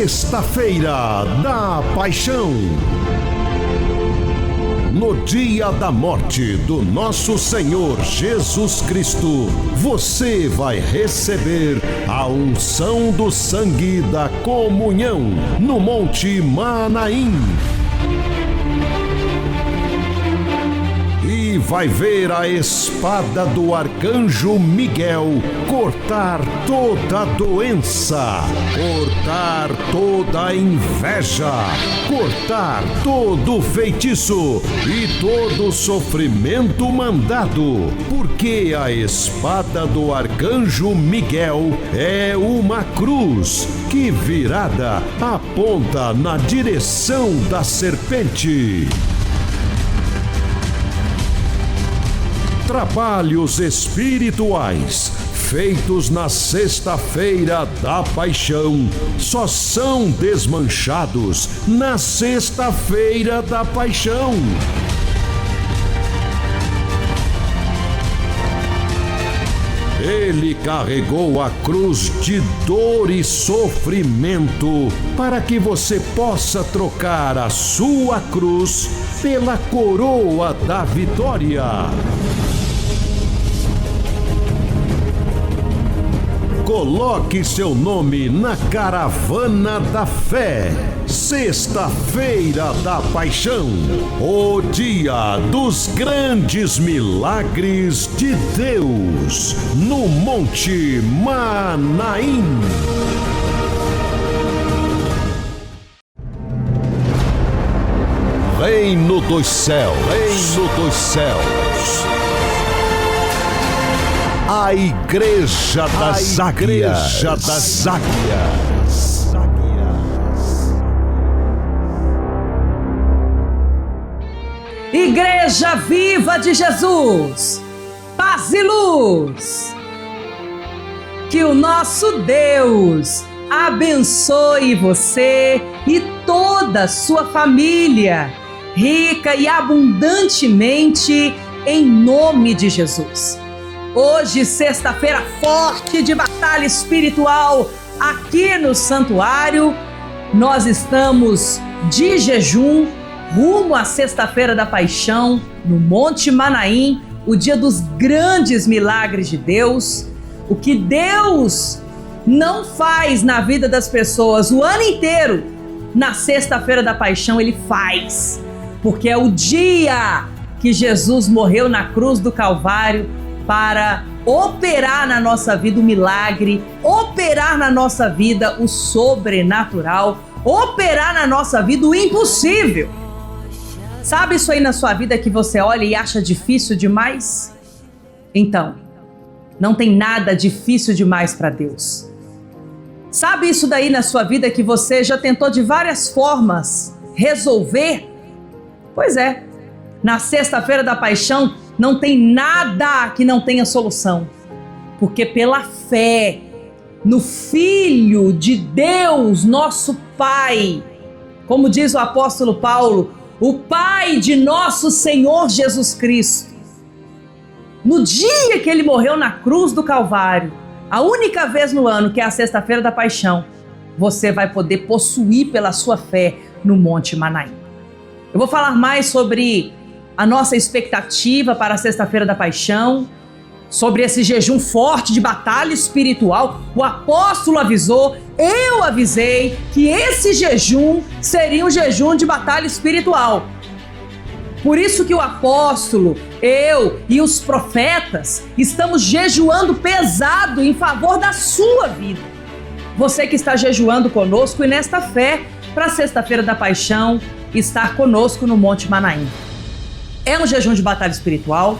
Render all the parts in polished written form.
Sexta-feira da Paixão. No dia da morte do nosso Senhor Jesus Cristo, você vai receber a unção do sangue da comunhão no Monte Manaim. E vai ver a espada do arcanjo Miguel cortar toda doença, cortar toda inveja, cortar todo feitiço e todo sofrimento mandado, porque a espada do arcanjo Miguel é uma cruz que virada aponta na direção da serpente. Trabalhos espirituais feitos na Sexta-feira da Paixão só são desmanchados na Sexta-feira da Paixão. Ele carregou a cruz de dor e sofrimento para que você possa trocar a sua cruz pela coroa da vitória. Coloque seu nome na caravana da fé. Sexta-feira da Paixão, o dia dos grandes milagres de Deus, no Monte Manaim. Reino dos céus, Reino dos céus. A Igreja das Águias. Igreja Viva de Jesus, paz e luz. Que o nosso Deus abençoe você e toda a sua família, rica e abundantemente, em nome de Jesus. Hoje, sexta-feira forte de batalha espiritual, aqui no santuário, nós estamos de jejum, rumo à Sexta-feira da Paixão, no Monte Manaim, o dia dos grandes milagres de Deus. O que Deus não faz na vida das pessoas o ano inteiro, na Sexta-feira da Paixão Ele faz, porque é o dia que Jesus morreu na cruz do Calvário para operar na nossa vida o milagre, operar na nossa vida o sobrenatural, operar na nossa vida o impossível. Sabe isso aí na sua vida que você olha e acha difícil demais? Então, não tem nada difícil demais para Deus. Sabe isso daí na sua vida que você já tentou de várias formas resolver? Pois é, na Sexta-feira da Paixão não tem nada que não tenha solução, porque pela fé no Filho de Deus, nosso Pai, como diz o apóstolo Paulo, o Pai de nosso Senhor Jesus Cristo, no dia que ele morreu na cruz do Calvário, a única vez no ano que é a Sexta-feira da Paixão, você vai poder possuir pela sua fé no Monte Manaim. Eu vou falar mais sobre a nossa expectativa para a Sexta-feira da Paixão, sobre esse jejum forte de batalha espiritual. O apóstolo avisou, eu avisei que esse jejum seria um jejum de batalha espiritual. Por isso que o apóstolo, eu e os profetas estamos jejuando pesado em favor da sua vida. Você que está jejuando conosco e nesta fé para a Sexta-feira da Paixão estar conosco no Monte Manaim. É um jejum de batalha espiritual.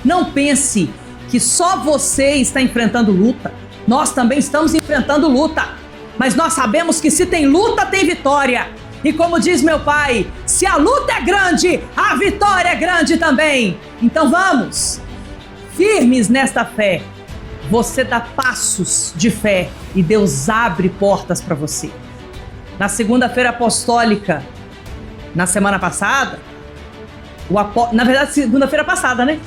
Não pense que só você está enfrentando luta. Nós também estamos enfrentando luta. Mas nós sabemos que se tem luta, tem vitória. E como diz meu pai, se a luta é grande, a vitória é grande também. Então vamos, firmes nesta fé. Você dá passos de fé e Deus abre portas para você. Na segunda-feira apostólica, na semana passada, na verdade, segunda-feira passada, né?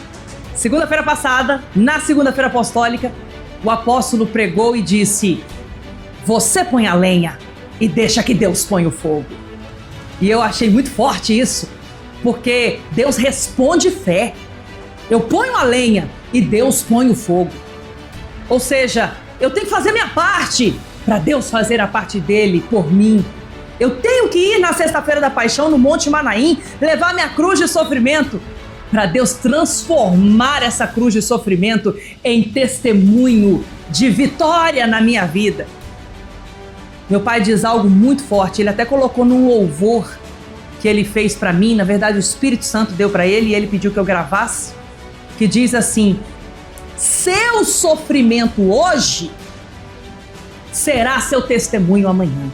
Segunda-feira passada, na segunda-feira apostólica, o apóstolo pregou e disse: você põe a lenha, e deixa que Deus ponha o fogo. E eu achei muito forte isso, porque Deus responde fé. Eu ponho a lenha e Deus põe o fogo. Ou seja, eu tenho que fazer minha parte para Deus fazer a parte dele por mim. Eu tenho que ir na Sexta-feira da Paixão, no Monte Manaim, levar minha cruz de sofrimento, para Deus transformar essa cruz de sofrimento em testemunho de vitória na minha vida. Meu pai diz algo muito forte, ele até colocou num louvor que ele fez para mim, na verdade o Espírito Santo deu para ele e ele pediu que eu gravasse, que diz assim: seu sofrimento hoje será seu testemunho amanhã,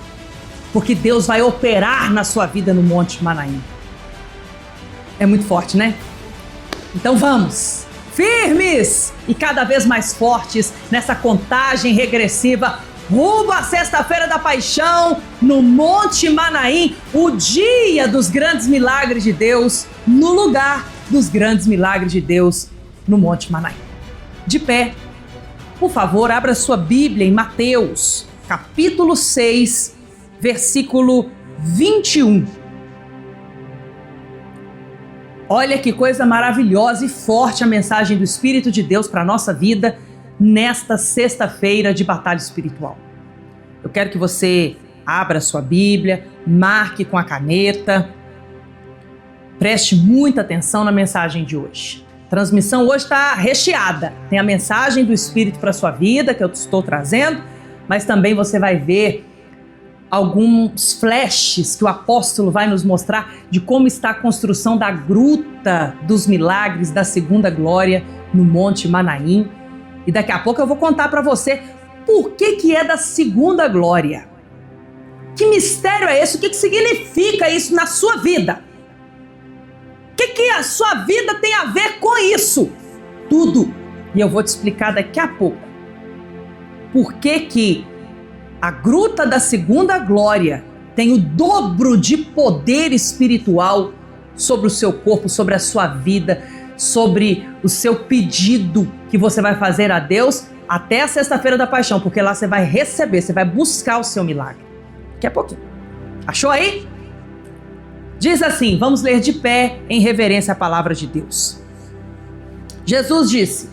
porque Deus vai operar na sua vida no Monte Manaim. É muito forte, né? Então vamos, firmes e cada vez mais fortes nessa contagem regressiva rumo à Sexta-feira da Paixão, no Monte Manaim, o dia dos grandes milagres de Deus, no lugar dos grandes milagres de Deus, no Monte Manaim. De pé, por favor, abra sua Bíblia em Mateus, capítulo 6, versículo 21. Olha que coisa maravilhosa e forte a mensagem do Espírito de Deus para a nossa vida nesta sexta-feira de batalha espiritual. Eu quero que você abra sua Bíblia, marque com a caneta, preste muita atenção na mensagem de hoje. A transmissão hoje está recheada, tem a mensagem do Espírito para a sua vida que eu estou trazendo, mas também você vai ver alguns flashes que o apóstolo vai nos mostrar de como está a construção da gruta dos milagres da segunda glória no Monte Manaim. E daqui a pouco eu vou contar para você por que é da segunda glória. Que mistério é esse? O que significa isso na sua vida? O que a sua vida tem a ver com isso? Tudo. E eu vou te explicar daqui a pouco. Por que a gruta da segunda glória tem o dobro de poder espiritual sobre o seu corpo, sobre a sua vida, sobre o seu pedido que você vai fazer a Deus até a Sexta-feira da Paixão, porque lá você vai receber, você vai buscar o seu milagre. Daqui a pouquinho. Achou aí? Diz assim, vamos ler de pé em reverência à palavra de Deus. Jesus disse: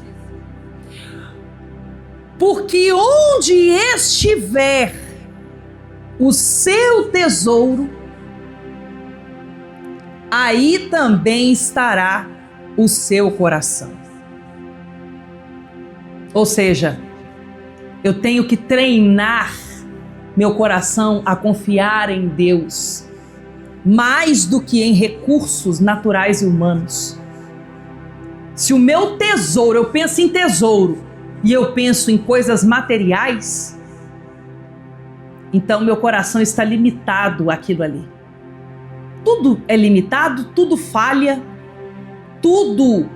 porque onde estiver o seu tesouro, aí também estará o seu coração. Ou seja, eu tenho que treinar meu coração a confiar em Deus, mais do que em recursos naturais e humanos. Se o meu tesouro, eu penso em tesouro, e eu penso em coisas materiais, então meu coração está limitado àquilo ali. Tudo é limitado, tudo falha, tudo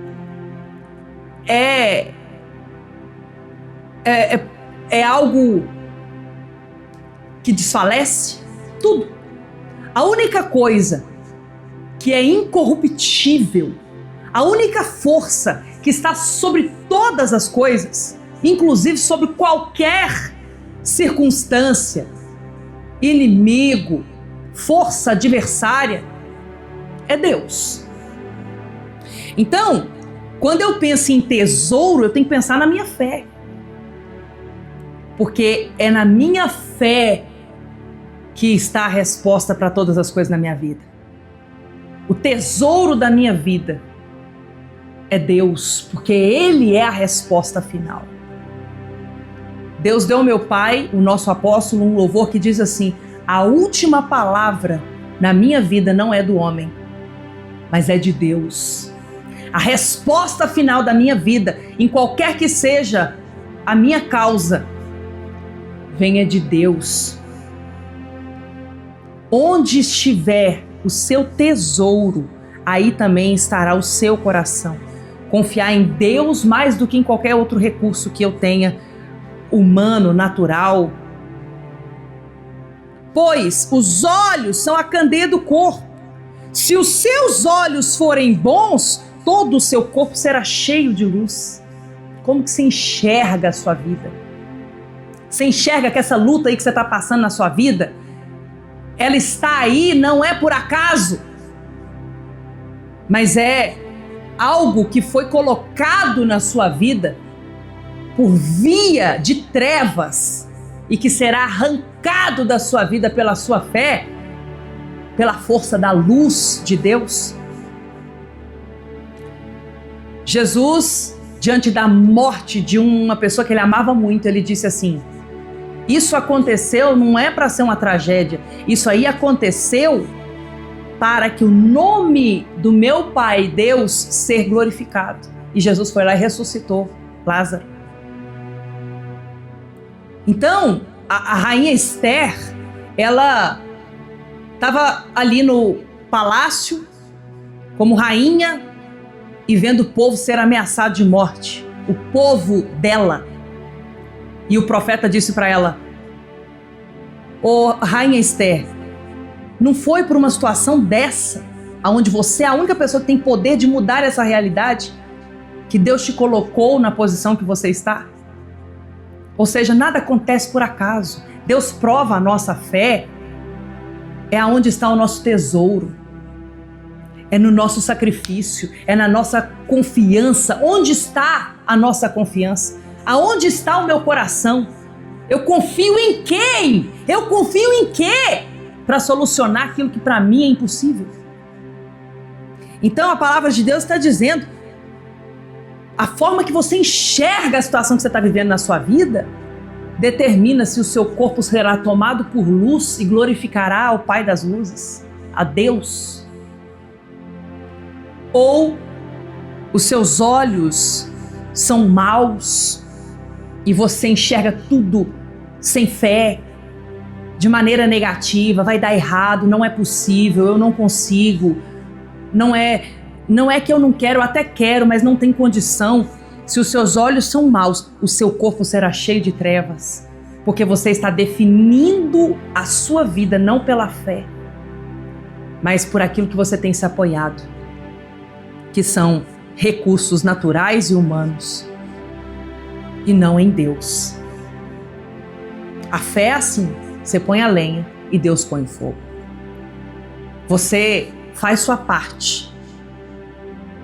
é algo que desfalece, tudo. A única coisa que é incorruptível, a única força que está sobre todas as coisas, inclusive sobre qualquer circunstância, inimigo, força adversária, é Deus. Então, quando eu penso em tesouro, eu tenho que pensar na minha fé. Porque é na minha fé que está a resposta para todas as coisas na minha vida. O tesouro da minha vida é Deus, porque Ele é a resposta final. Deus deu ao meu pai, o nosso apóstolo, um louvor que diz assim: a última palavra na minha vida não é do homem, mas é de Deus. A resposta final da minha vida, em qualquer que seja a minha causa, venha de Deus. Onde estiver o seu tesouro, aí também estará o seu coração. Confiar em Deus mais do que em qualquer outro recurso que eu tenha, humano, natural. Pois os olhos são a candeia do corpo. Se os seus olhos forem bons, todo o seu corpo será cheio de luz. Como que se enxerga a sua vida? Você enxerga que essa luta aí que você está passando na sua vida ela está aí não é por acaso, mas é algo que foi colocado na sua vida por via de trevas e que será arrancado da sua vida pela sua fé, pela força da luz de Deus. Jesus, diante da morte de uma pessoa que ele amava muito, ele disse assim: isso aconteceu não é para ser uma tragédia, isso aí aconteceu para que o nome do meu Pai Deus ser glorificado. E Jesus foi lá e ressuscitou Lázaro. Então, a rainha Esther, ela estava ali no palácio como rainha e vendo o povo ser ameaçado de morte, o povo dela. E o profeta disse para ela: ô rainha Esther, não foi por uma situação dessa, onde você é a única pessoa que tem poder de mudar essa realidade, que Deus te colocou na posição que você está? Ou seja, nada acontece por acaso. Deus prova a nossa fé, é aonde está o nosso tesouro, é no nosso sacrifício, é na nossa confiança. Onde está a nossa confiança? Aonde está o meu coração? Eu confio em quem? Eu confio em quê? Para solucionar aquilo que para mim é impossível. Então a palavra de Deus está dizendo: a forma que você enxerga a situação que você está vivendo na sua vida determina se o seu corpo será tomado por luz e glorificará ao Pai das luzes, a Deus, ou os seus olhos são maus e você enxerga tudo sem fé, de maneira negativa, vai dar errado, não é possível, eu não consigo, não é que eu não quero, eu até quero, mas não tem condição. Se os seus olhos são maus, o seu corpo será cheio de trevas, porque você está definindo a sua vida não pela fé, mas por aquilo que você tem se apoiado, que são recursos naturais e humanos, e não em Deus. A fé é assim: você põe a lenha e Deus põe o fogo. Você faz sua parte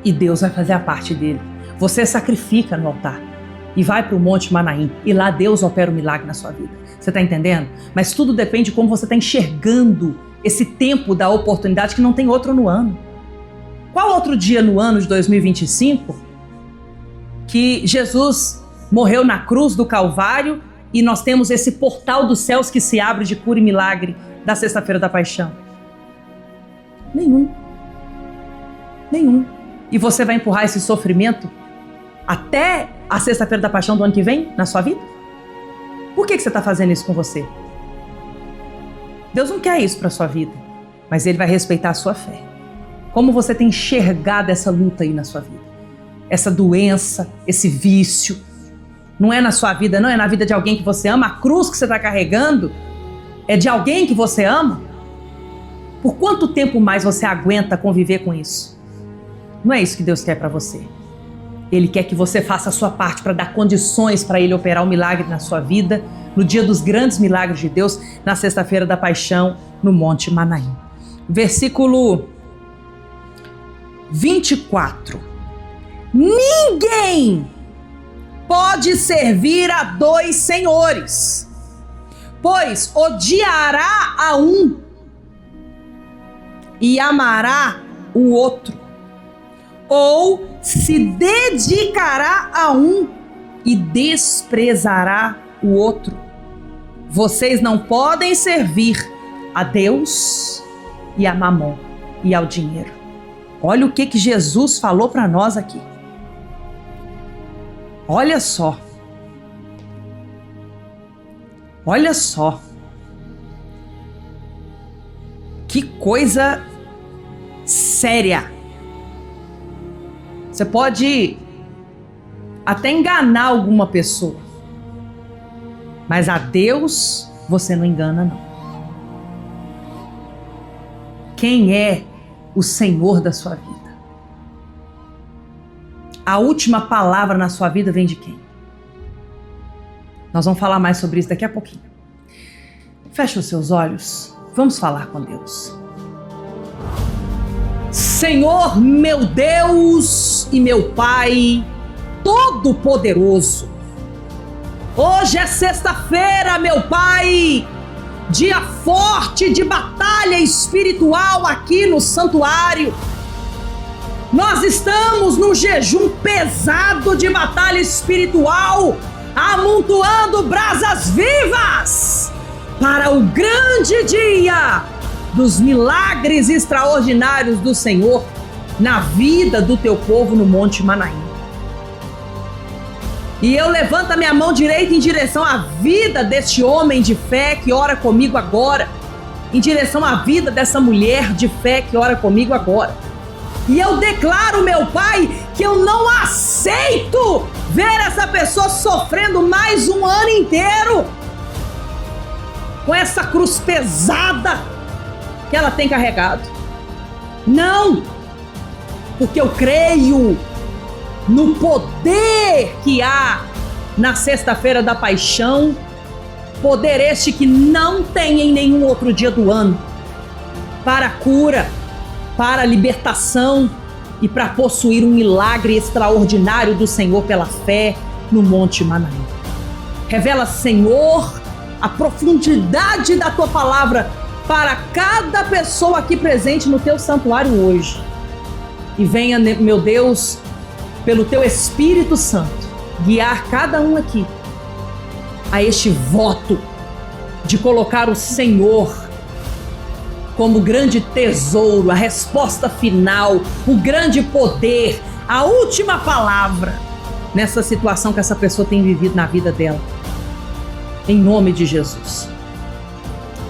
e Deus vai fazer a parte dele. Você sacrifica no altar e vai para o Monte Manaim, e lá Deus opera o milagre na sua vida. Você está entendendo? Mas tudo depende de como você está enxergando esse tempo da oportunidade, que não tem outro no ano. Qual outro dia no ano de 2025 que Jesus morreu na cruz do Calvário e nós temos esse portal dos céus que se abre de cura e milagre da Sexta-feira da Paixão? Nenhum. E você vai empurrar esse sofrimento até a Sexta-feira da Paixão do ano que vem na sua vida? Por que você está fazendo isso com você? Deus não quer isso para a sua vida, mas Ele vai respeitar a sua fé. Como você tem enxergado essa luta aí na sua vida? Essa doença, esse vício, não é na sua vida, não é na vida de alguém que você ama. A cruz que você está carregando é de alguém que você ama. Por quanto tempo mais você aguenta conviver com isso? Não é isso que Deus quer para você. Ele quer que você faça a sua parte para dar condições para Ele operar o milagre na sua vida, no dia dos grandes milagres de Deus, na Sexta-feira da Paixão, no Monte Manaim. Versículo 24. Ninguém pode servir a dois senhores, pois odiará a um e amará o outro, ou se dedicará a um e desprezará o outro. Vocês não podem servir a Deus e a Mamon e ao dinheiro. Olha o que Jesus falou para nós aqui. Olha só. Olha só. Que coisa séria. Você pode até enganar alguma pessoa, mas a Deus você não engana, não. Quem é o Senhor da sua vida? A última palavra na sua vida vem de quem? Nós vamos falar mais sobre isso daqui a pouquinho. Feche os seus olhos, Vamos falar com Deus. Senhor, meu Deus e meu Pai Todo-Poderoso, hoje é sexta-feira, meu Pai, dia forte de batalha espiritual aqui no santuário. Nós estamos num jejum pesado de batalha espiritual, amontoando brasas vivas para o grande dia dos milagres extraordinários do Senhor na vida do teu povo no Monte Manaim. E eu levanto a minha mão direita em direção à vida deste homem de fé que ora comigo agora, em direção à vida dessa mulher de fé que ora comigo agora. E eu declaro, meu Pai, que eu não aceito ver essa pessoa sofrendo mais um ano inteiro com essa cruz pesada que ela tem carregado. Não, porque eu creio no poder que há na sexta-feira da paixão, poder este que não tem em nenhum outro dia do ano, para a cura, para a libertação e para possuir um milagre extraordinário do Senhor pela fé no Monte Manaim. Revela, Senhor, a profundidade da tua palavra para cada pessoa aqui presente no teu santuário hoje. E venha, meu Deus, pelo teu Espírito Santo, guiar cada um aqui a este voto de colocar o Senhor como grande tesouro, a resposta final, o grande poder, a última palavra nessa situação que essa pessoa tem vivido na vida dela. Em nome de Jesus.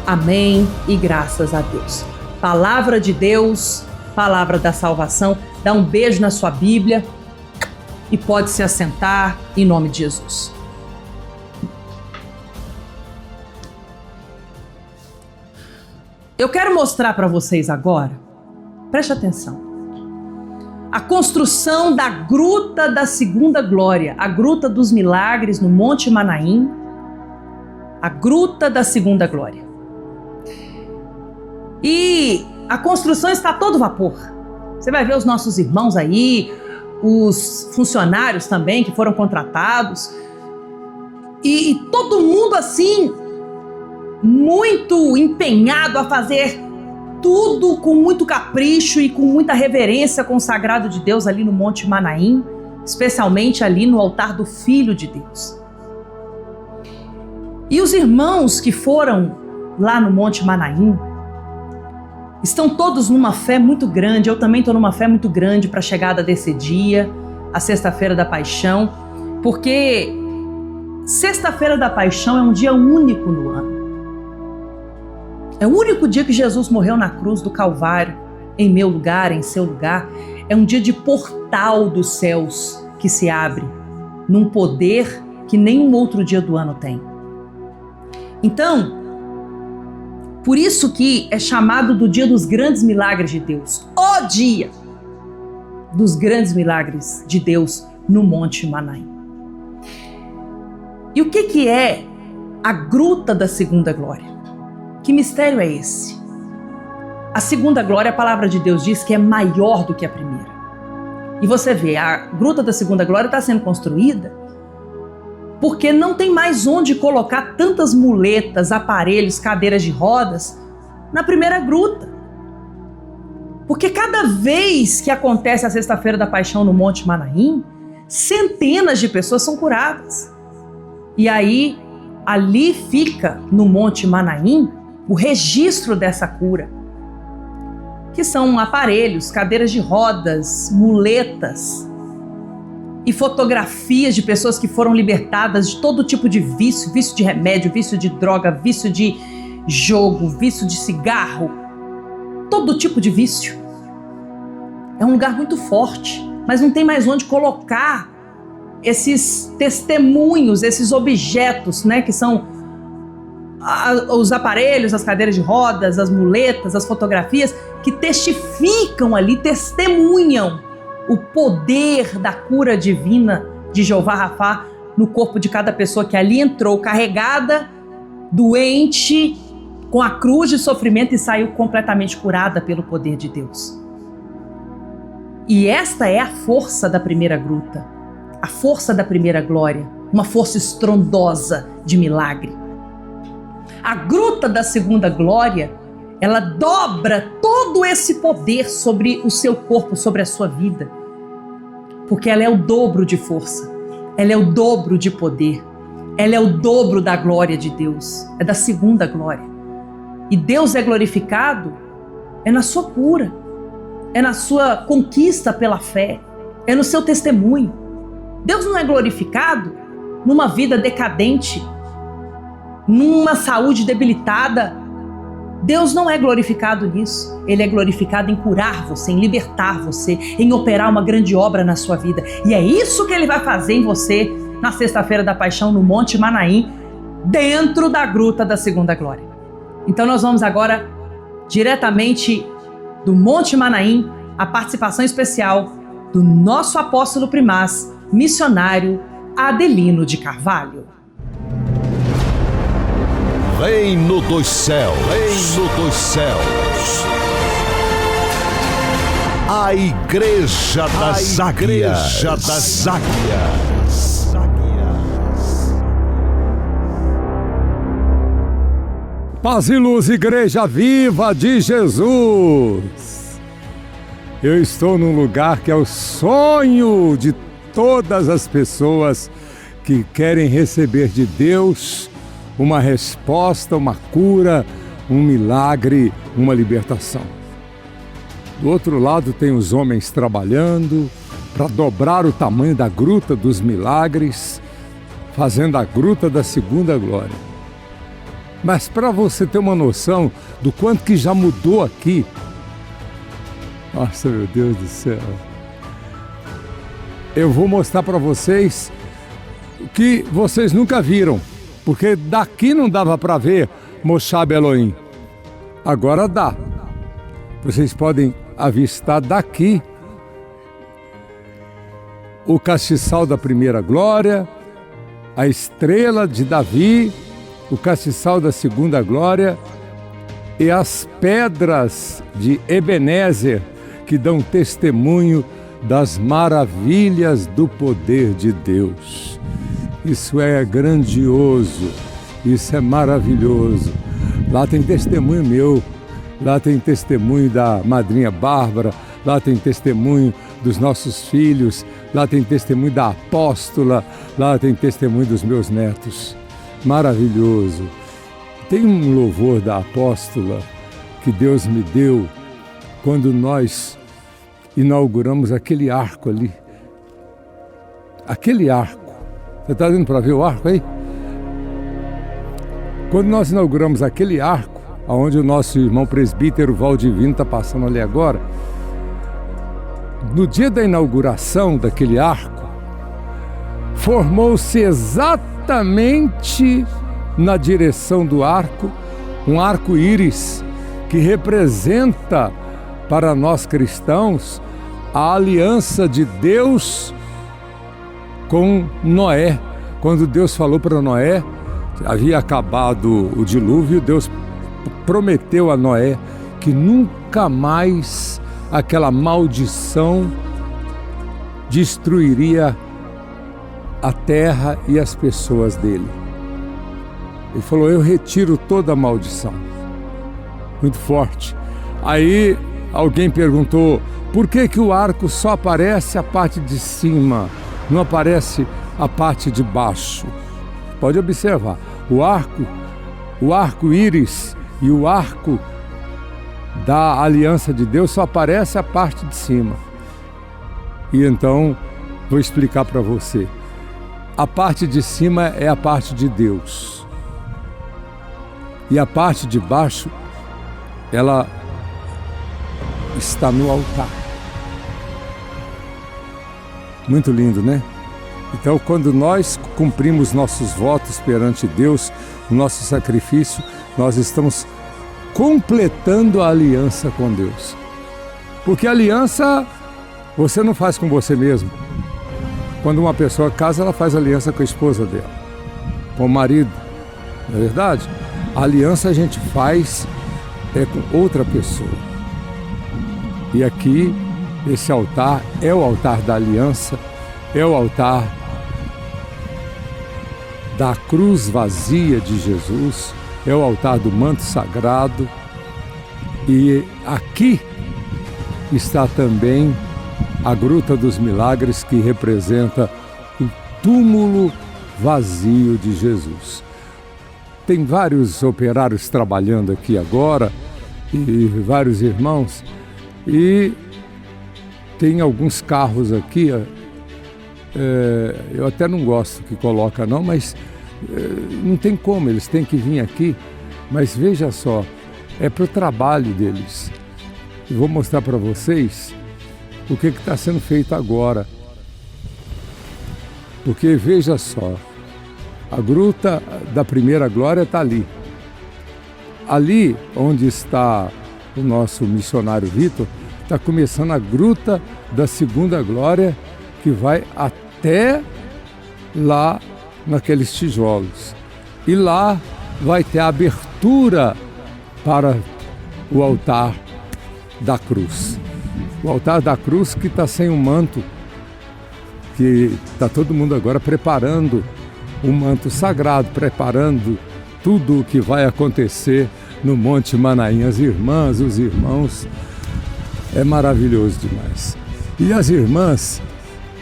Amém e graças a Deus. Palavra de Deus, palavra da salvação. Dá um beijo na sua Bíblia e pode se assentar em nome de Jesus. Eu quero mostrar para vocês agora, preste atenção, a construção da Gruta da Segunda Glória, a Gruta dos Milagres no Monte Manaim, a Gruta da Segunda Glória. E a construção está a todo vapor. Você vai ver os nossos irmãos aí, os funcionários também que foram contratados, e todo mundo assim, muito empenhado a fazer tudo com muito capricho e com muita reverência com o sagrado de Deus ali no Monte Manaim, especialmente ali no altar do Filho de Deus. E os irmãos que foram lá no Monte Manaim estão todos numa fé muito grande. Eu também estou numa fé muito grande para a chegada desse dia, a Sexta-feira da Paixão, porque Sexta-feira da Paixão é um dia único no ano. É o único dia que Jesus morreu na cruz do Calvário, em meu lugar, em seu lugar. É um dia de portal dos céus que se abre, num poder que nenhum outro dia do ano tem. Então, por isso que é chamado do dia dos grandes milagres de Deus, o dia dos grandes milagres de Deus no Monte Manaim. E o que é a Gruta da Segunda Glória? Que mistério é esse? A Segunda Glória, a palavra de Deus diz que é maior do que a primeira. E você vê, a Gruta da Segunda Glória está sendo construída porque não tem mais onde colocar tantas muletas, aparelhos, cadeiras de rodas na primeira gruta. Porque cada vez que acontece a Sexta-feira da Paixão no Monte Manaim, centenas de pessoas são curadas. E aí, ali fica no Monte Manaim o registro dessa cura, que são aparelhos, cadeiras de rodas, muletas e fotografias de pessoas que foram libertadas de todo tipo de vício, vício de remédio, vício de droga, vício de jogo, vício de cigarro, todo tipo de vício. É um lugar muito forte, mas não tem mais onde colocar esses testemunhos, esses objetos, né, que são os aparelhos, as cadeiras de rodas, as muletas, as fotografias, que testificam ali, testemunham o poder da cura divina de Jeová Rafá no corpo de cada pessoa que ali entrou carregada, doente, com a cruz de sofrimento e saiu completamente curada pelo poder de Deus. E esta é a força da primeira gruta, a força da primeira glória, uma força estrondosa de milagre. A gruta da segunda glória, ela dobra todo esse poder sobre o seu corpo, sobre a sua vida, porque ela é o dobro de força, ela é o dobro de poder, ela é o dobro da glória de Deus, é da segunda glória. E Deus é glorificado é na sua cura, é na sua conquista pela fé, é no seu testemunho. Deus não é glorificado numa vida decadente, numa saúde debilitada. Deus não é glorificado nisso. Ele é glorificado em curar você, em libertar você, em operar uma grande obra na sua vida. E é isso que Ele vai fazer em você na sexta-feira da Paixão, no Monte Manaim, dentro da gruta da segunda glória. Então nós vamos agora diretamente do Monte Manaim, a participação especial do nosso apóstolo primaz, missionário Adelino de Carvalho. Reino dos céus, reino dos céus. A Igreja das Águias. Paz e luz, Igreja Viva de Jesus! Eu estou num lugar que é o sonho de todas as pessoas que querem receber de Deus uma resposta, uma cura, um milagre, uma libertação. Do outro lado tem os homens trabalhando para dobrar o tamanho da gruta dos milagres, fazendo a gruta da segunda glória. Mas para você ter uma noção do quanto que já mudou aqui, nossa, meu Deus do céu, eu vou mostrar para vocês o que vocês nunca viram, porque daqui não dava para ver Moshab Elohim. Agora dá. Vocês podem avistar daqui o castiçal da primeira glória, a estrela de Davi, o castiçal da segunda glória e as pedras de Ebenezer que dão testemunho das maravilhas do poder de Deus. Isso é grandioso, isso é maravilhoso. Lá tem testemunho meu, lá tem testemunho da madrinha Bárbara, lá tem testemunho dos nossos filhos, lá tem testemunho da apóstola, lá tem testemunho dos meus netos. Maravilhoso. Tem um louvor da apóstola que Deus me deu quando nós inauguramos aquele arco ali. Aquele arco. Você está dando para ver o arco aí? Quando nós inauguramos aquele arco, onde o nosso irmão presbítero Valdivino está passando ali agora, no dia da inauguração daquele arco, formou-se exatamente na direção do arco, um arco-íris que representa para nós cristãos a aliança de Deus com Noé. Quando Deus falou para Noé, havia acabado o dilúvio, Deus prometeu a Noé que nunca mais aquela maldição destruiria a terra e as pessoas dele. Ele falou: eu retiro toda a maldição. Muito forte. Aí alguém perguntou: por que o arco só aparece a parte de cima, não aparece a parte de baixo? Pode observar, o arco-íris e o arco da aliança de Deus só aparece a parte de cima. E então, vou explicar para você. A parte de cima é a parte de Deus. E a parte de baixo, ela está no altar. Muito lindo, né? Então, quando nós cumprimos nossos votos perante Deus, o nosso sacrifício, nós estamos completando a aliança com Deus. Porque a aliança você não faz com você mesmo. Quando uma pessoa casa, ela faz aliança com a esposa dela, com o marido, não é verdade? A aliança a gente faz com outra pessoa. E aqui, esse altar é o altar da aliança, é o altar da cruz vazia de Jesus, é o altar do manto sagrado. E aqui está também a Gruta dos Milagres, que representa o túmulo vazio de Jesus. Tem vários operários trabalhando aqui agora, e vários irmãos, e tem alguns carros aqui, eu até não gosto que coloca não, mas não tem como, eles têm que vir aqui. Mas veja só, é para o trabalho deles. Eu vou mostrar para vocês o que está sendo feito agora. Porque veja só, a Gruta da Primeira Glória está ali. Ali onde está o nosso missionário Vitor, está começando a Gruta da Segunda Glória, que vai até lá naqueles tijolos. E lá vai ter a abertura para o altar da cruz. O altar da cruz que está sem um manto, que está todo mundo agora preparando o manto sagrado, preparando tudo o que vai acontecer no Monte Manaim. As irmãs, os irmãos, é maravilhoso demais. E as irmãs,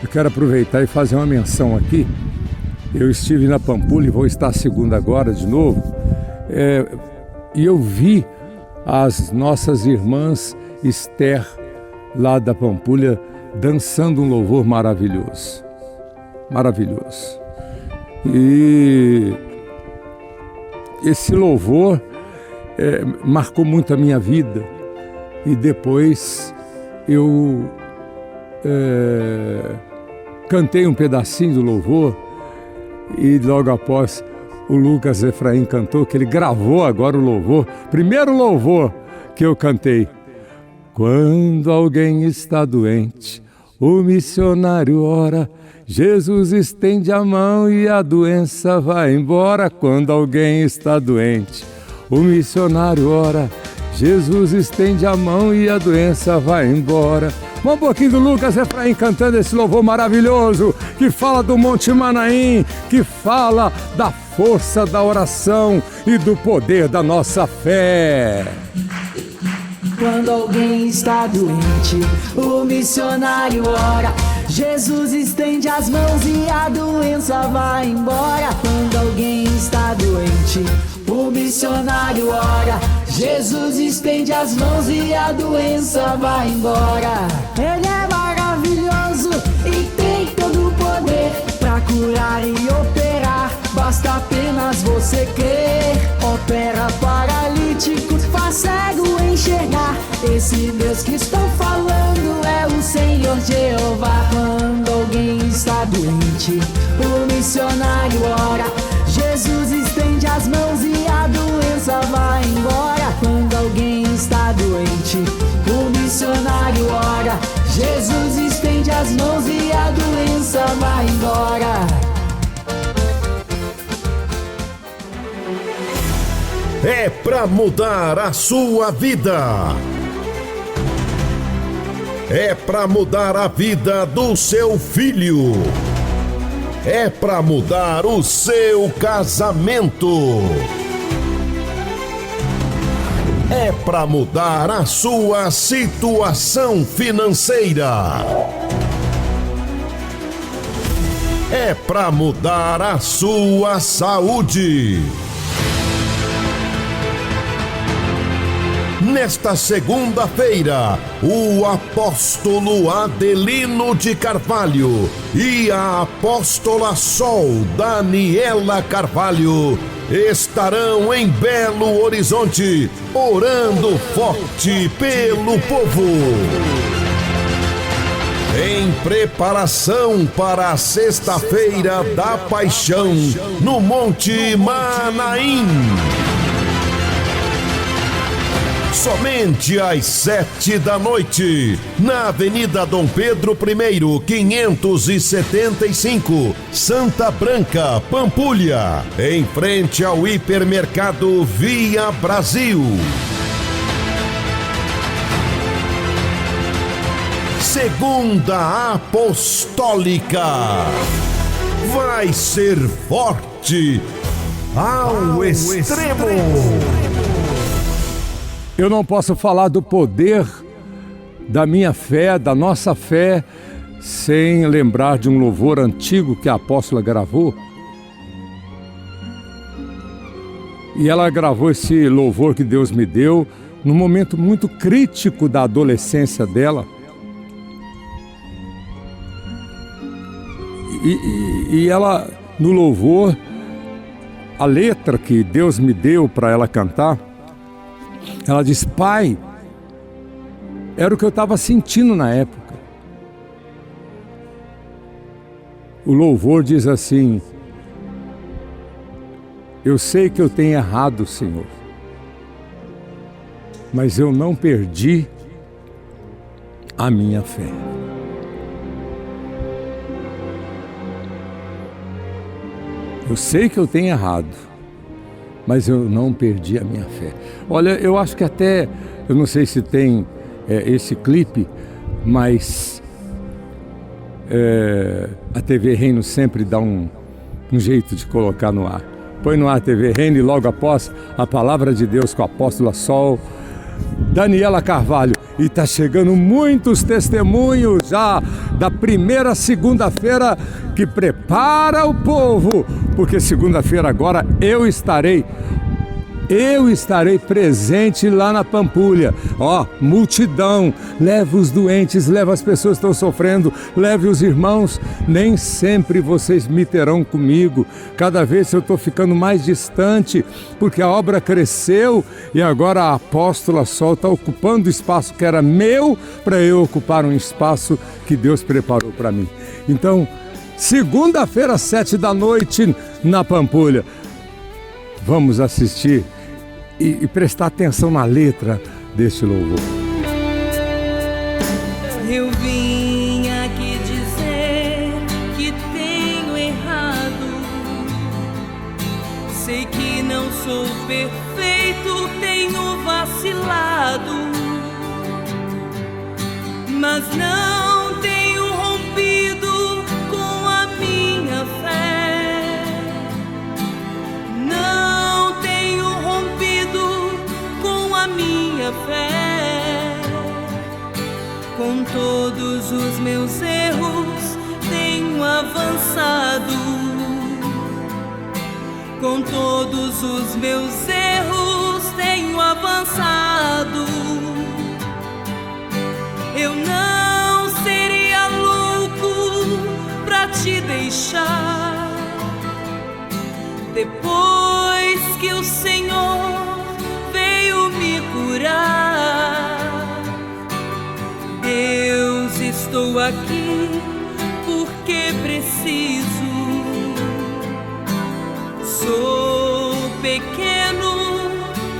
eu quero aproveitar e fazer uma menção aqui. Eu estive na Pampulha e vou estar segunda agora de novo, e eu vi as nossas irmãs Esther, lá da Pampulha, dançando um louvor maravilhoso. Maravilhoso. E esse louvor marcou muito a minha vida. E depois eu cantei um pedacinho do louvor, e logo após o Lucas Efraim cantou, que ele gravou agora o louvor, primeiro louvor que eu cantei. Quando alguém está doente, o missionário ora, Jesus estende a mão e a doença vai embora. Quando alguém está doente, o missionário ora, Jesus estende a mão e a doença vai embora. Um pouquinho do Lucas Efraim cantando esse louvor maravilhoso, que fala do Monte Manaim, que fala da força da oração e do poder da nossa fé. Quando alguém está doente, o missionário ora, Jesus estende as mãos e a doença vai embora. Quando alguém está doente, o missionário ora, Jesus estende as mãos e a doença vai embora. Ele é maravilhoso e tem todo o poder pra curar e operar. Basta apenas você crer. Opera paralíticos, faz cego enxergar. Esse Deus que estou falando é o Senhor Jeová. Quando alguém está doente, o missionário ora, Jesus estende as mãos e a doença vai embora. Quando alguém está doente, o missionário ora, Jesus estende as mãos e a doença vai embora. É para mudar a sua vida. É para mudar a vida do seu filho. É para mudar o seu casamento. É para mudar a sua situação financeira. É para mudar a sua saúde. Nesta segunda-feira, o apóstolo Adelino de Carvalho e a apóstola Sol Daniela Carvalho estarão em Belo Horizonte, orando forte pelo povo. Em preparação para a sexta-feira da Paixão, no Monte Manaim. somente às 7 da noite, na Avenida Dom Pedro I, 575, Santa Branca, Pampulha, em frente ao hipermercado Via Brasil. Segunda Apostólica vai ser forte ao extremo. Eu não posso falar do poder da minha fé, da nossa fé, sem lembrar de um louvor antigo que a apóstola gravou. E ela gravou esse louvor que Deus me deu num momento muito crítico da adolescência dela. E ela, no louvor, a letra que Deus me deu para ela cantar, ela diz: Pai, era o que eu estava sentindo na época. O louvor diz assim: eu sei que eu tenho errado, Senhor, mas eu não perdi a minha fé. Eu sei que eu tenho errado, mas eu não perdi a minha fé. Olha, eu acho que até, eu não sei se tem esse clipe, mas a TV Reino sempre dá um jeito de colocar no ar. Põe no ar a TV Reino e logo após a palavra de Deus com a apóstola Sol Daniela Carvalho. E está chegando muitos testemunhos já da primeira segunda-feira que prepara o povo, porque segunda-feira agora eu estarei presente lá na Pampulha. Ó, multidão, leve os doentes, leve as pessoas que estão sofrendo, leve os irmãos. Nem sempre vocês me terão comigo. Cada vez eu estou ficando mais distante, porque a obra cresceu e agora a apóstola Sol está ocupando o espaço que era meu para eu ocupar um espaço que Deus preparou para mim. Então, segunda-feira, 7 da noite, na Pampulha. Vamos assistir e prestar atenção na letra deste louvor. Eu vim aqui dizer que tenho errado. Sei que não sou perfeito, tenho vacilado, mas não tenho rompido com a minha fé. Não tenho rompido com a minha fé. Com todos os meus erros tenho avançado. Com todos os meus erros tenho avançado. Eu não seria louco pra te deixar. Depois que o Senhor veio me curar, Deus, estou aqui porque preciso. Sou pequeno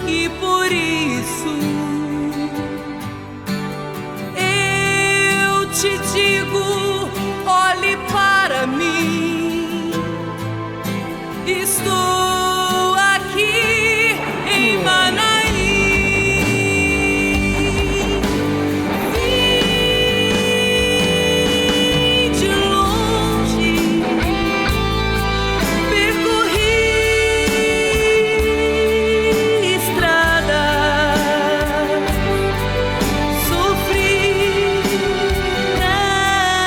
e por isso eu te digo, olhe para mim. Estou aqui em Manaí. Vim de longe, percorri estradas, sofri pra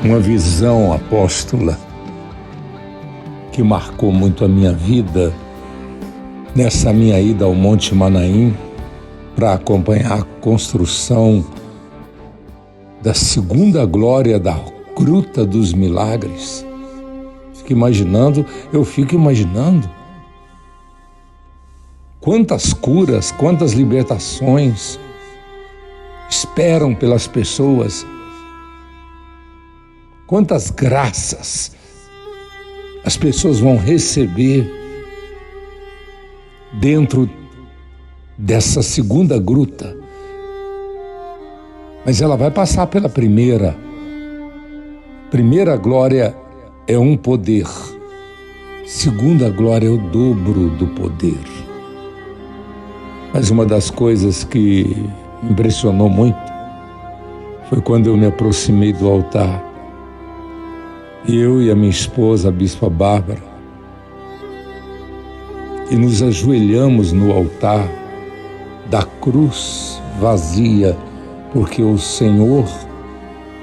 Uma visão apóstola que marcou muito a minha vida nessa minha ida ao Monte Manaim para acompanhar a construção da segunda glória da Gruta dos Milagres. Eu fico imaginando quantas curas, quantas libertações esperam pelas pessoas, quantas graças as pessoas vão receber dentro dessa segunda gruta. Mas ela vai passar pela primeira. Primeira glória é um poder. Segunda glória é o dobro do poder. Mas uma das coisas que me impressionou muito foi quando eu me aproximei do altar. Eu e a minha esposa, a Bispa Bárbara, e nos ajoelhamos no altar da cruz vazia, porque o Senhor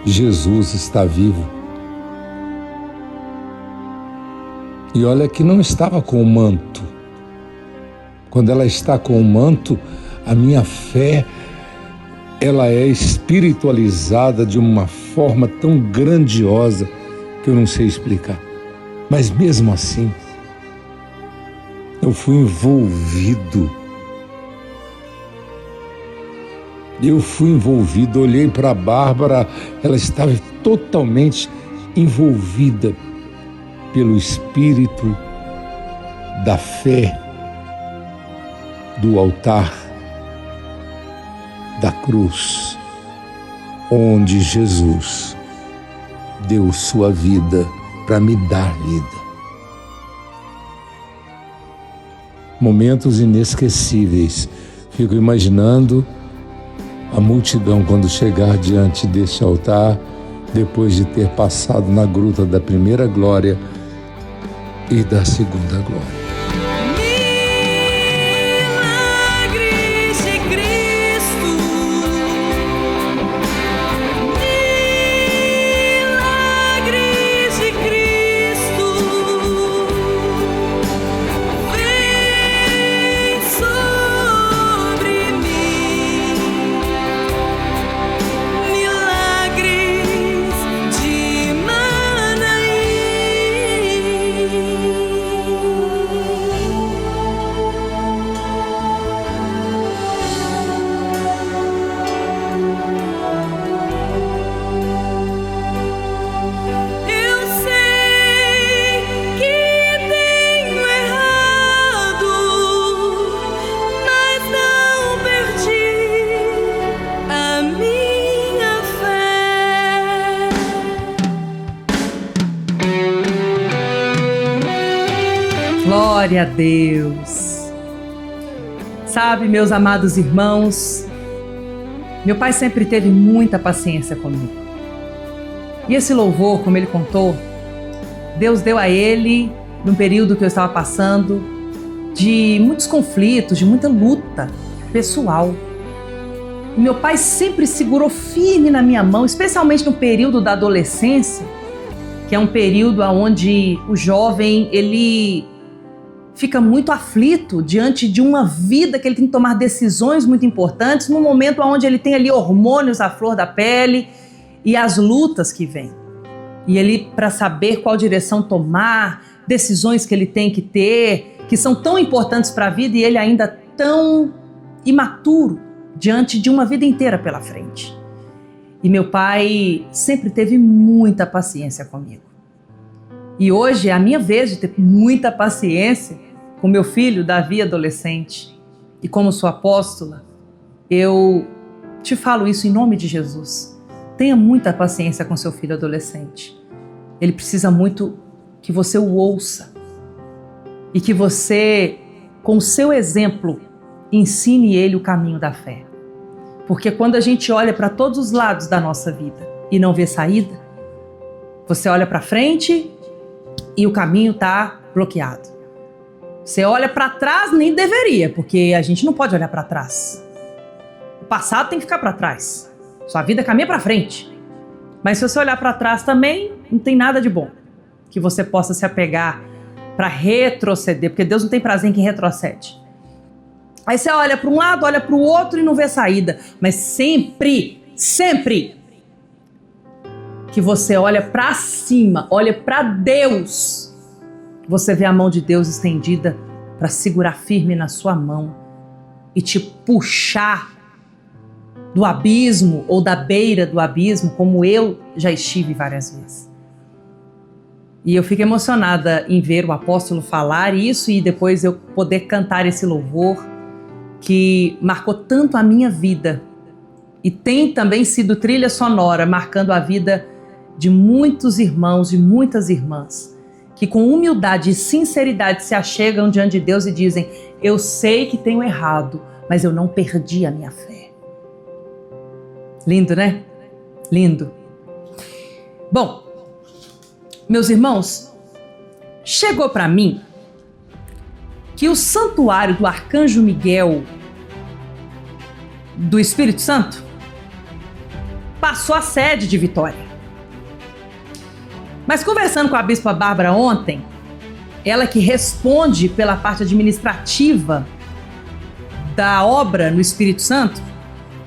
Jesus está vivo. E olha que não estava com o manto. Quando ela está com o manto, a minha fé, ela é espiritualizada de uma forma tão grandiosa que eu não sei explicar. Mas mesmo assim, eu fui envolvido. Olhei para a Bárbara, ela estava totalmente envolvida pelo espírito da fé, do altar, da cruz, onde Jesus deu sua vida para me dar vida. Momentos inesquecíveis. Fico imaginando a multidão quando chegar diante deste altar, depois de ter passado na gruta da primeira glória e da segunda glória. Glória a Deus. Sabe, meus amados irmãos, meu pai sempre teve muita paciência comigo. E esse louvor, como ele contou, Deus deu a ele num período que eu estava passando de muitos conflitos, de muita luta pessoal. E meu pai sempre segurou firme na minha mão, especialmente no período da adolescência, que é um período onde o jovem, ele fica muito aflito diante de uma vida que ele tem que tomar decisões muito importantes, num momento onde ele tem ali hormônios à flor da pele e as lutas que vêm. E ele, para saber qual direção tomar, decisões que ele tem que ter, que são tão importantes para a vida, e ele ainda tão imaturo diante de uma vida inteira pela frente. E meu pai sempre teve muita paciência comigo. E hoje é a minha vez de ter muita paciência com meu filho Davi, adolescente. E como sua apóstola, eu te falo isso em nome de Jesus. Tenha muita paciência com seu filho adolescente. Ele precisa muito que você o ouça e que você, com o seu exemplo, ensine ele o caminho da fé. Porque quando a gente olha para todos os lados da nossa vida e não vê saída, você olha para frente e o caminho está bloqueado. Você olha para trás, nem deveria, porque a gente não pode olhar para trás. O passado tem que ficar para trás. Sua vida caminha para frente. Mas se você olhar para trás também, não tem nada de bom que você possa se apegar para retroceder, porque Deus não tem prazer em quem retrocede. Aí você olha para um lado, olha para o outro e não vê saída. Mas sempre que você olha para cima, olha para Deus, você vê a mão de Deus estendida para segurar firme na sua mão e te puxar do abismo ou da beira do abismo, como eu já estive várias vezes. E eu fico emocionada em ver o apóstolo falar isso e depois eu poder cantar esse louvor que marcou tanto a minha vida e tem também sido trilha sonora marcando a vida de muitos irmãos e muitas irmãs que com humildade e sinceridade se achegam diante de Deus e dizem: eu sei que tenho errado, mas eu não perdi a minha fé. Lindo, né? Lindo. Bom, meus irmãos, chegou para mim que o santuário do Arcanjo Miguel do Espírito Santo passou a sede de Vitória. Mas conversando com a Bispa Bárbara ontem, ela que responde pela parte administrativa da obra no Espírito Santo,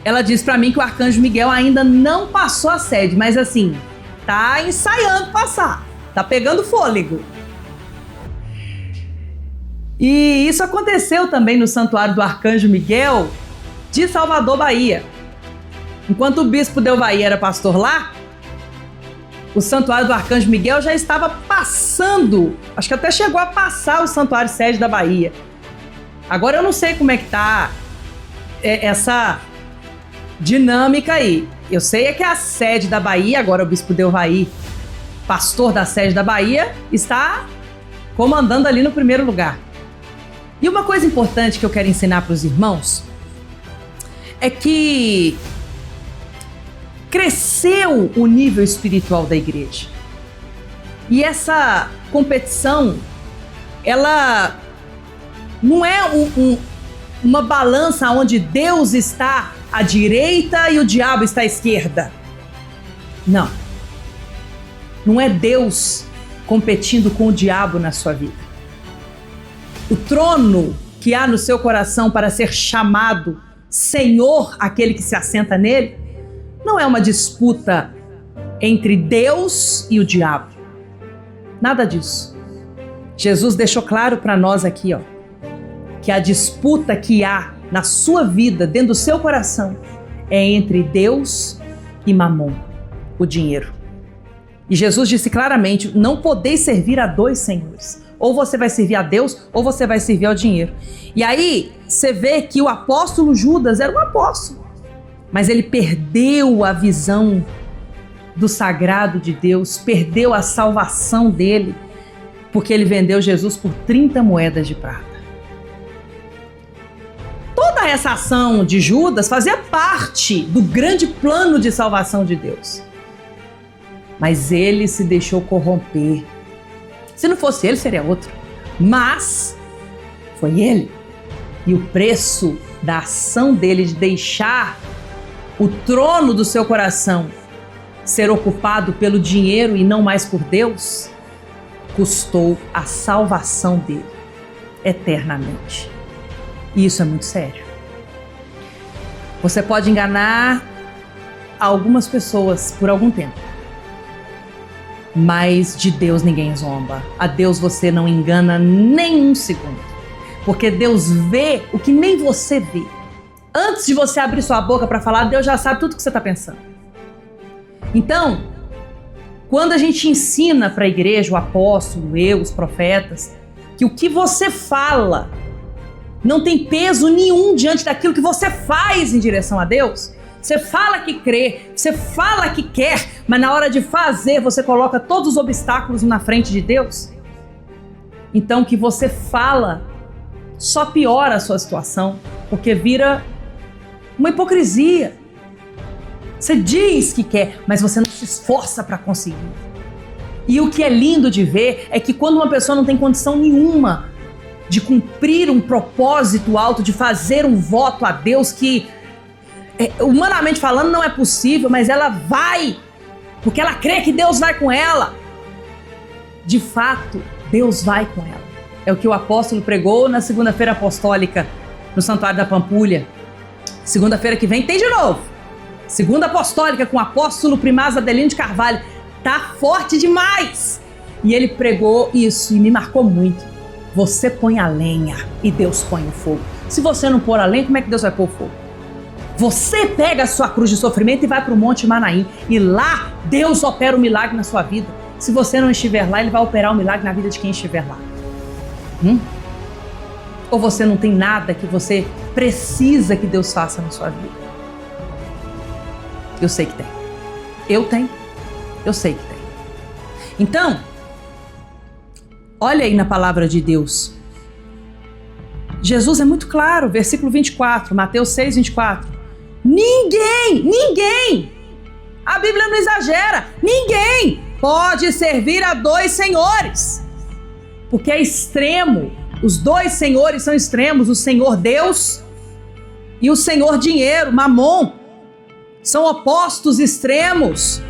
ela disse para mim que o Arcanjo Miguel ainda não passou a sede, mas assim, tá ensaiando passar, tá pegando fôlego. E isso aconteceu também no Santuário do Arcanjo Miguel de Salvador, Bahia. Enquanto o bispo Del Bahia era pastor lá, o Santuário do Arcanjo Miguel já estava passando, acho que até chegou a passar o Santuário Sede da Bahia. Agora eu não sei como é que tá essa dinâmica aí. Eu sei é que a sede da Bahia, agora o bispo Del Bahia, pastor da sede da Bahia, está comandando ali no primeiro lugar. E uma coisa importante que eu quero ensinar para os irmãos é que cresceu o nível espiritual da igreja. E essa competição, ela não é uma balança onde Deus está à direita e o diabo está à esquerda. Não. Não é Deus competindo com o diabo na sua vida. O trono que há no seu coração para ser chamado Senhor, aquele que se assenta nele, não é uma disputa entre Deus e o diabo. Nada disso. Jesus deixou claro para nós aqui, que a disputa que há na sua vida, dentro do seu coração, é entre Deus e Mamon, o dinheiro. E Jesus disse claramente: não podeis servir a dois senhores. Ou você vai servir a Deus, ou você vai servir ao dinheiro. E aí, você vê que o apóstolo Judas era um apóstolo, mas ele perdeu a visão do sagrado de Deus, perdeu a salvação dele, porque ele vendeu Jesus por 30 moedas de prata. Toda essa ação de Judas fazia parte do grande plano de salvação de Deus. Mas ele se deixou corromper. Se não fosse ele, seria outro. Mas foi ele. E o preço da ação dele de deixar o trono do seu coração ser ocupado pelo dinheiro e não mais por Deus, custou a salvação dele eternamente. E isso é muito sério. Você pode enganar algumas pessoas por algum tempo, mas de Deus ninguém zomba. A Deus você não engana nem um segundo, porque Deus vê o que nem você vê. Antes de você abrir sua boca para falar, Deus já sabe tudo o que você está pensando. Então, quando a gente ensina para a igreja, o apóstolo, eu, os profetas, que o que você fala não tem peso nenhum diante daquilo que você faz em direção a Deus. Você fala que crê, você fala que quer, mas na hora de fazer você coloca todos os obstáculos na frente de Deus. Então o que você fala só piora a sua situação, porque vira uma hipocrisia. Você diz que quer, mas você não se esforça para conseguir. E o que é lindo de ver é que quando uma pessoa não tem condição nenhuma de cumprir um propósito alto, de fazer um voto a Deus que, humanamente falando, não é possível, mas ela vai porque ela crê que Deus vai com ela. De fato, Deus vai com ela. É o que o apóstolo pregou na segunda-feira apostólica, no Santuário da Pampulha. Segunda-feira que vem tem de novo. Segunda apostólica com o apóstolo Primaz Adelino de Carvalho. Tá forte demais! E ele pregou isso e me marcou muito. Você põe a lenha e Deus põe o fogo. Se você não pôr a lenha, como é que Deus vai pôr o fogo? Você pega a sua cruz de sofrimento e vai para o Monte Manaim. E lá Deus opera o milagre na sua vida. Se você não estiver lá, Ele vai operar o milagre na vida de quem estiver lá. Ou você não tem nada que você precisa que Deus faça na sua vida? Eu sei que tem. Eu tenho. Eu sei que tem. Então, olha aí na palavra de Deus. Jesus é muito claro, versículo 24, Mateus 6, 24. Ninguém, a Bíblia não exagera, ninguém pode servir a dois senhores, porque é extremo. Os dois senhores são extremos, o Senhor Deus e o Senhor Dinheiro, Mamon. São opostos extremos.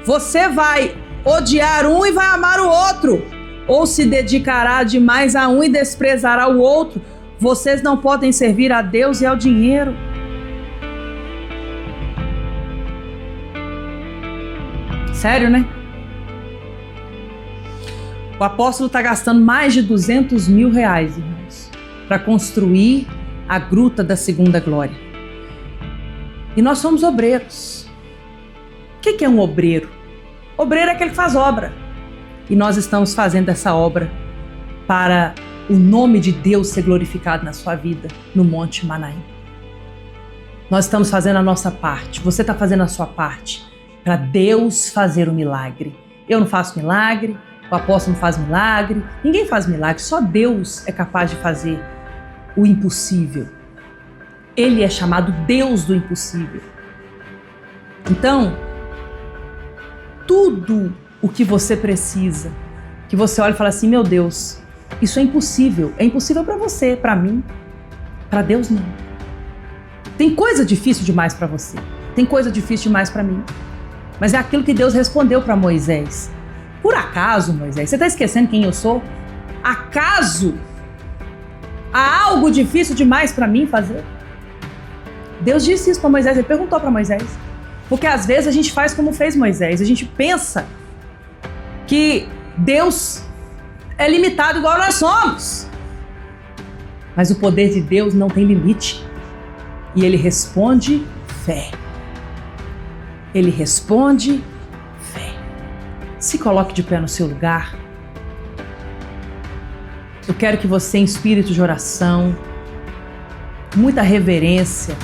Você vai odiar um e vai amar o outro, ou se dedicará demais a um e desprezará o outro. Vocês não podem servir a Deus e ao dinheiro. Sério, né? O apóstolo está gastando mais de 200 mil reais, irmãos, para construir a Gruta da Segunda Glória. E nós somos obreiros. O que é um obreiro? Obreiro é aquele que faz obra. E nós estamos fazendo essa obra para o nome de Deus ser glorificado na sua vida, no Monte Manaim. Nós estamos fazendo a nossa parte. Você está fazendo a sua parte para Deus fazer o milagre. Eu não faço milagre. O apóstolo não faz milagre, ninguém faz milagre, só Deus é capaz de fazer o impossível. Ele é chamado Deus do impossível. Então, tudo o que você precisa, que você olha e fala assim, meu Deus, isso é impossível para você, para mim, para Deus não. Tem coisa difícil demais para você, tem coisa difícil demais para mim, mas é aquilo que Deus respondeu para Moisés. Por acaso, Moisés, você está esquecendo quem eu sou? Acaso há algo difícil demais para mim fazer? Deus disse isso para Moisés, ele perguntou para Moisés. Porque às vezes a gente faz como fez Moisés, a gente pensa que Deus é limitado igual nós somos. Mas o poder de Deus não tem limite. E Ele responde fé. Ele responde fé. Se coloque de pé no seu lugar. Eu quero que você, em espírito de oração, muita reverência,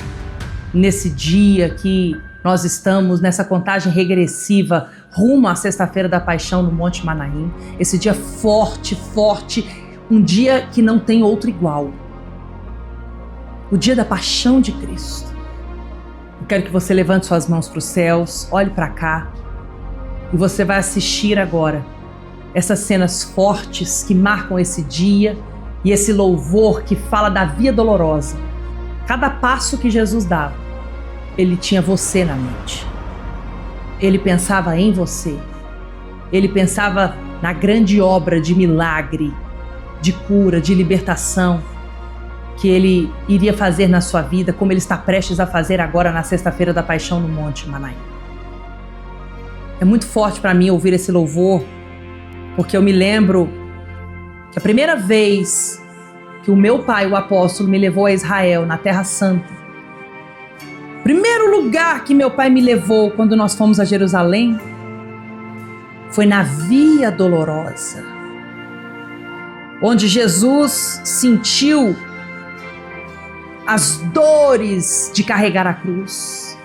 nesse dia que nós estamos nessa contagem regressiva rumo à Sexta-feira da Paixão no Monte Manaim. Esse dia forte, um dia que não tem outro igual. O dia da Paixão de Cristo. Eu quero que você levante suas mãos para os céus, olhe para cá. E você vai assistir agora essas cenas fortes que marcam esse dia e esse louvor que fala da via dolorosa. Cada passo que Jesus dava, Ele tinha você na mente. Ele pensava em você. Ele pensava na grande obra de milagre, de cura, de libertação que Ele iria fazer na sua vida, como Ele está prestes a fazer agora na Sexta-feira da Paixão no Monte Manaim. É muito forte para mim ouvir esse louvor, porque eu me lembro que a primeira vez que o meu pai, o apóstolo, me levou a Israel, na Terra Santa, primeiro lugar que meu pai me levou quando nós fomos a Jerusalém foi na Via Dolorosa, onde Jesus sentiu as dores de carregar a cruz.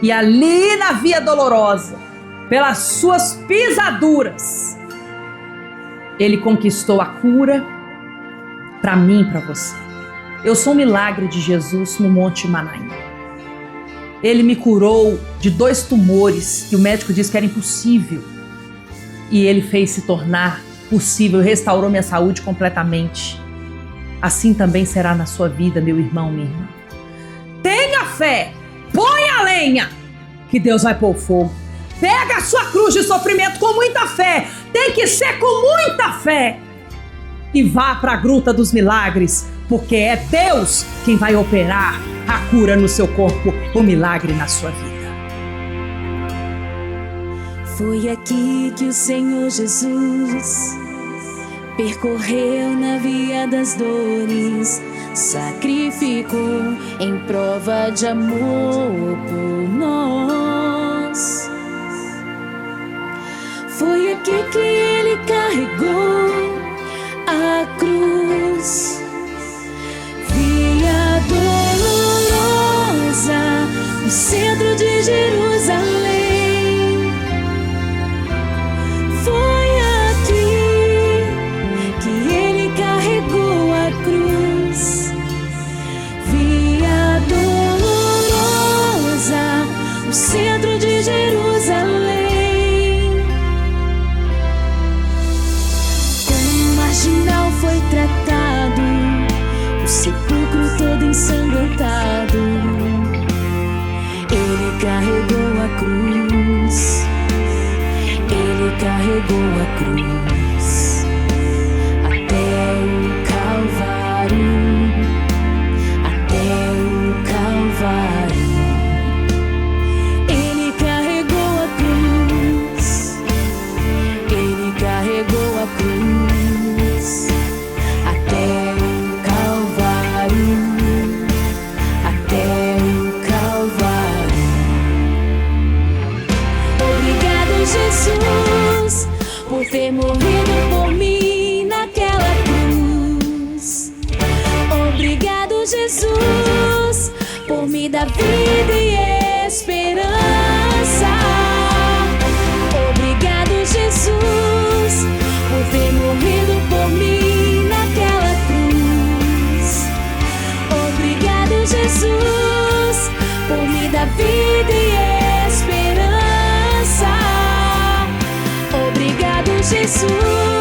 E ali na Via Dolorosa, pelas suas pisaduras, Ele conquistou a cura para mim e para você. Eu sou um milagre de Jesus no Monte Manaim. Ele me curou de 2 tumores que o médico disse que era impossível. E Ele fez se tornar possível, restaurou minha saúde completamente. Assim também será na sua vida, meu irmão, minha irmã. Tenha fé, põe a lenha, que Deus vai pôr fogo. Pega a sua cruz de sofrimento com muita fé. Tem que ser com muita fé. E vá para a gruta dos milagres, porque é Deus quem vai operar a cura no seu corpo, o milagre na sua vida. Foi aqui que o Senhor Jesus percorreu na via das dores, sacrificou em prova de amor por nós. Foi aqui que Ele carregou a cruz, via dolorosa, no centro de Jerusalém. Foi aqui que Ele carregou a cruz, via dolorosa, no centro de Jerusalém. Como um marginal foi tratado, o sepulcro todo ensanguentado. Ele carregou a cruz, Ele carregou a cruz até o Calvário, até o Calvário. Ele carregou a cruz, Ele carregou a cruz até o Calvário, até o Calvário. Obrigado, Jesus, por ter morrido por mim naquela cruz. Obrigado, Jesus, por me dar vida e esperança. Obrigado, Jesus, por ter morrido por mim naquela cruz. Obrigado, Jesus, por me dar vida e esperança. Obrigado, Jesus.